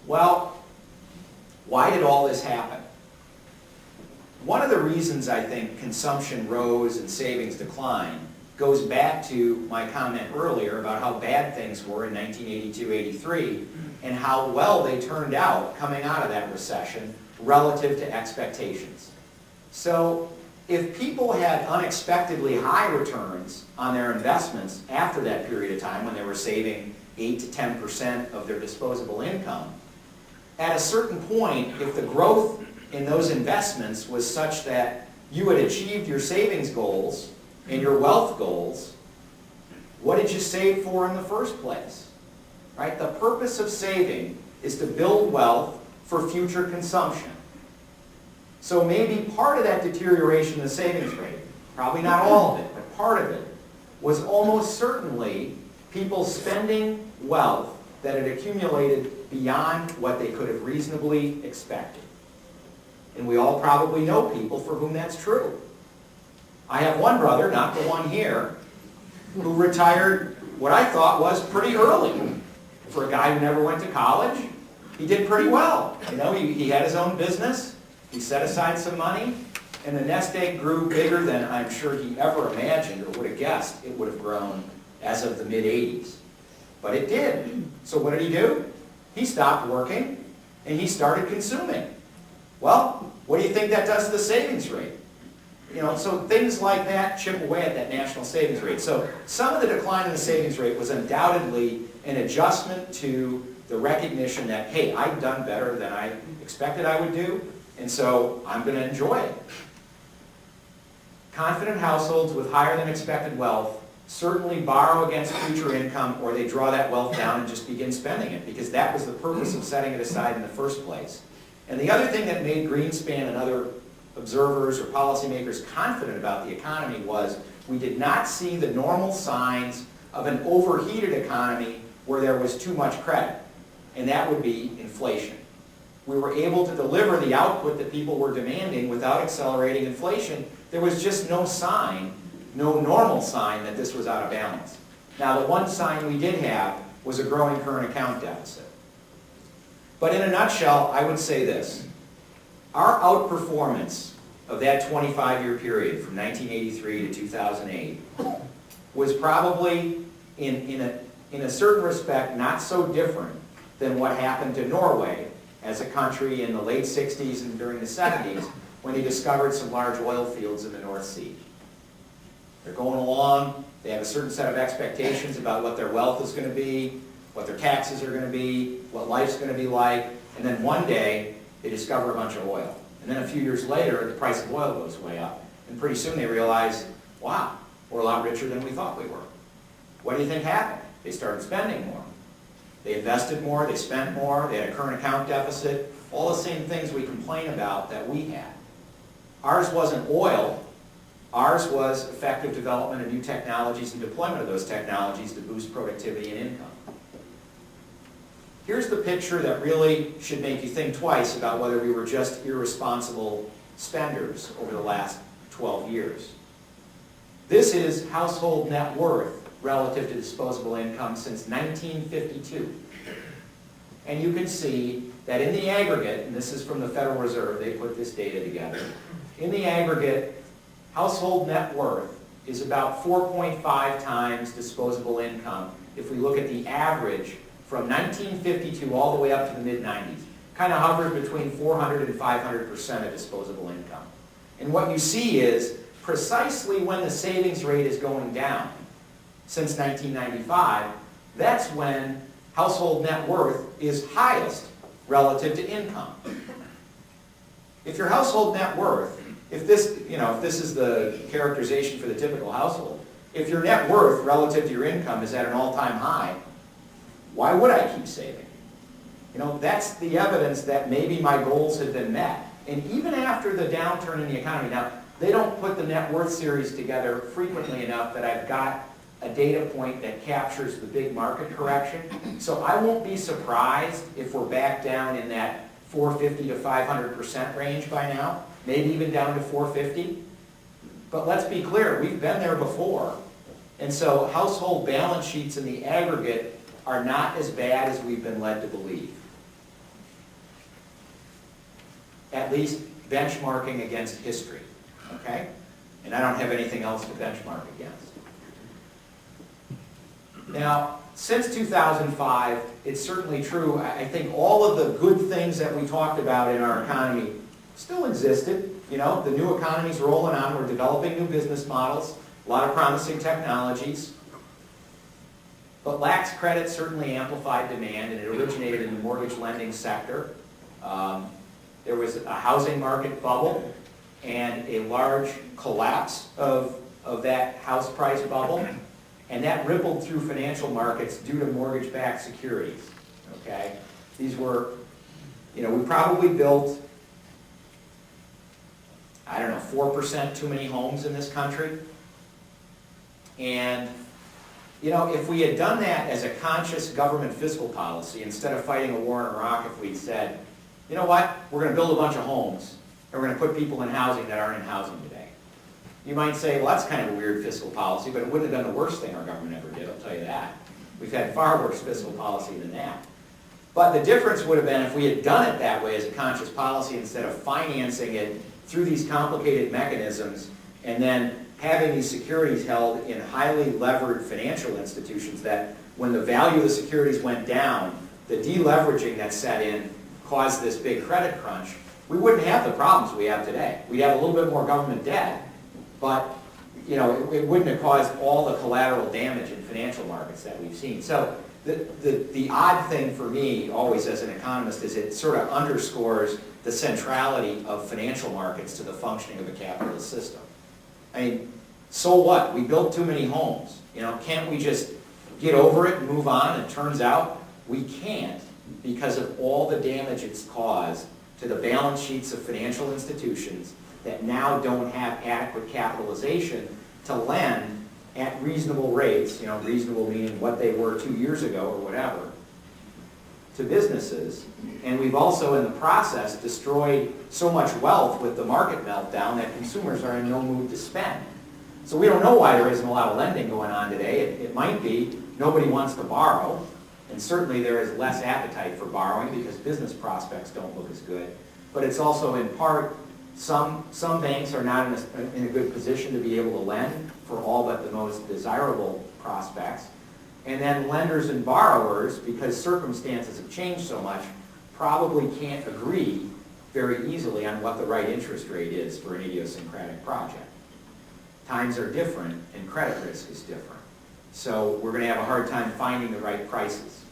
Well, why did all this happen? One of the reasons I think consumption rose and savings declined goes back to my comment earlier about how bad things were in 1982-83 and how well they turned out coming out of that recession relative to expectations. So if people had unexpectedly high returns on their investments after that period of time when they were saving 8 to 10% of their disposable income, at a certain point, if the growth in those investments was such that you had achieved your savings goals and your wealth goals, what did you save for in the first place? Right? The purpose of saving is to build wealth for future consumption. So maybe part of that deterioration in the savings rate, probably not all of it, but part of it, was almost certainly people spending wealth that had accumulated beyond what they could have reasonably expected. And we all probably know people for whom that's true. I have one brother, not the one here, who retired what I thought was pretty early. For a guy who never went to college, he did pretty well. You know, he had his own business, he set aside some money, and the nest egg grew bigger than I'm sure he ever imagined or would have guessed it would have grown as of the mid-'80s. But it did. So what did he do? He stopped working and he started consuming. Well, what do you think that does to the savings rate? You know, so things like that chip away at that national savings rate. So some of the decline in the savings rate was undoubtedly an adjustment to the recognition that, hey, I've done better than I expected I would do, and so I'm going to enjoy it. Confident households with higher than expected wealth certainly borrow against future income, or they draw that wealth down and just begin spending it, because that was the purpose of setting it aside in the first place. And the other thing that made Greenspan and other observers or policymakers confident about the economy was we did not see the normal signs of an overheated economy where there was too much credit, and that would be inflation. We were able to deliver the output that people were demanding without accelerating inflation. There was just no sign, no normal sign that this was out of balance. Now, the one sign we did have was a growing current account deficit. But in a nutshell, I would say this. Our outperformance of that 25-year period from 1983 to 2008 was probably, in a certain respect, not so different than what happened to Norway as a country in the late 60s and during the 70s when they discovered some large oil fields in the North Sea. They're going along, they have a certain set of expectations about what their wealth is going to be, what their taxes are going to be, what life's going to be like, and then one day they discover a bunch of oil. And then a few years later, the price of oil goes way up. And pretty soon they realize, wow, we're a lot richer than we thought we were. What do you think happened? They started spending more. They invested more, they spent more, they had a current account deficit, all the same things we complain about that we had. Ours wasn't oil. Ours was effective development of new technologies and deployment of those technologies to boost productivity and income. Here's the picture that really should make you think twice about whether we were just irresponsible spenders over the last 12 years. This is household net worth relative to disposable income since 1952. And you can see that in the aggregate, and this is from the Federal Reserve, they put this data together, in the aggregate, household net worth is about 4.5 times disposable income if we look at the average from 1952 all the way up to the mid-90s. Kind of hovered between 400 and 500% of disposable income. And what you see is precisely when the savings rate is going down, since 1995, that's when household net worth is highest relative to income. If your household net worth, if this is the characterization for the typical household, if your net worth relative to your income is at an all-time high, why would I keep saving? You know, that's the evidence that maybe my goals have been met. And even after the downturn in the economy, now, they don't put the net worth series together frequently enough that I've got a data point that captures the big market correction. So I won't be surprised if we're back down in that 450 to 500% range by now, maybe even down to 450. But let's be clear, we've been there before. And so household balance sheets in the aggregate are not as bad as we've been led to believe. at least benchmarking against history, okay? And I don't have anything else to benchmark against. Now, since 2005, it's certainly true, I think all of the good things that we talked about in our economy still existed. You know, the new economy's rolling on, we're developing new business models, a lot of promising technologies. But lax credit certainly amplified demand, and it originated in the mortgage lending sector. There was a housing market bubble and a large collapse of that house price bubble, and that rippled through financial markets due to mortgage-backed securities, okay? These were, you know, we probably built, I don't know, 4% too many homes in this country. And, you know, if we had done that as a conscious government fiscal policy, instead of fighting a war in Iraq, if we'd said, you know what, we're going to build a bunch of homes, and we're going to put people in housing that aren't in housing today. You might say, well, that's kind of a weird fiscal policy, but it wouldn't have done the worst thing our government ever did, I'll tell you that. We've had far worse fiscal policy than that. But the difference would have been if we had done it that way as a conscious policy instead of financing it through these complicated mechanisms and then having these securities held in highly levered financial institutions that when the value of the securities went down, the deleveraging that set in caused this big credit crunch, we wouldn't have the problems we have today. We'd have a little bit more government debt, but you know, it wouldn't have caused all the collateral damage in financial markets that we've seen. So the odd thing for me, always as an economist, is it sort of underscores the centrality of financial markets to the functioning of a capitalist system. I mean, so what? We built too many homes. You know, can't we just get over it and move on? It turns out we can't because of all the damage it's caused to the balance sheets of financial institutions that now don't have adequate capitalization to lend at reasonable rates, you know, reasonable meaning what they were 2 years ago or whatever, to businesses. And we've also, in the process, destroyed so much wealth with the market meltdown that consumers are in no mood to spend. So we don't know why there isn't a lot of lending going on today. It might be nobody wants to borrow, and certainly there is less appetite for borrowing because business prospects don't look as good. But it's also in part, some banks are not in a good position to be able to lend for all but the most desirable prospects. And then lenders and borrowers, because circumstances have changed so much, probably can't agree very easily on what the right interest rate is for an idiosyncratic project. Times are different and credit risk is different. So we're going to have a hard time finding the right prices.